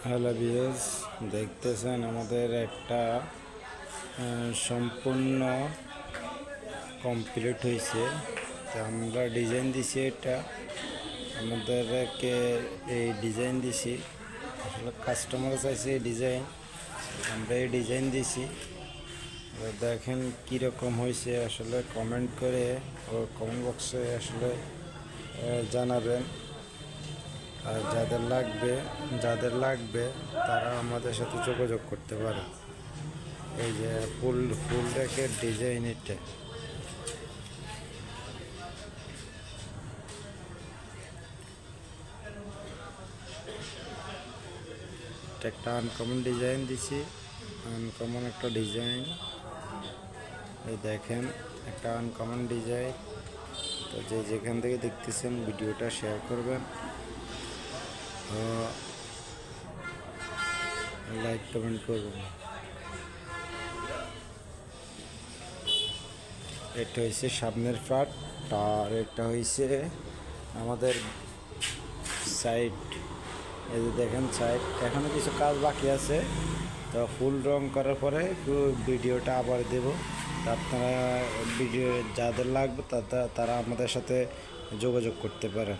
Hello viewers, দেখতেছেন আমাদের একটা সম্পূর্ণ কমপ্লিট হয়েছে। তো আমরা ডিজাইন দিছি, এটা আমাদেরকে এই ডিজাইন দিছি। আসলে কাস্টমার চাইছে এই ডিজাইন, আমরা এই ডিজাইন দিছি। দেখেন কীরকম হয়েছে, আসলে কমেন্ট করে ও কমেন্ট বক্সে আসলে জানাবেন। আর যাদের লাগবে তারা আমাদের সাথে যোগাযোগ করতে পারে। এই যে ফুল রেকের ডিজাইন, এটা একটা আনকমন ডিজাইন দিছি, আনকমন একটা ডিজাইন। এই দেখেন একটা আনকমন ডিজাইন। তো যেখান থেকে দেখতেছেন ভিডিওটা শেয়ার করবেন, লাইক কমেন্ট করবেন। এটা হয়েছে সামনের পার্ট, আর এটা হয়েছে আমাদের সাইড। এই যে দেখেন সাইড, এখনও কিছু কাজ বাকি আছে। তো ফুল রং করার পরে ভিডিওটা আবার দেব। আপনারা ভিডিও যাদের লাগবে তারা আমাদের সাথে যোগাযোগ করতে পারে।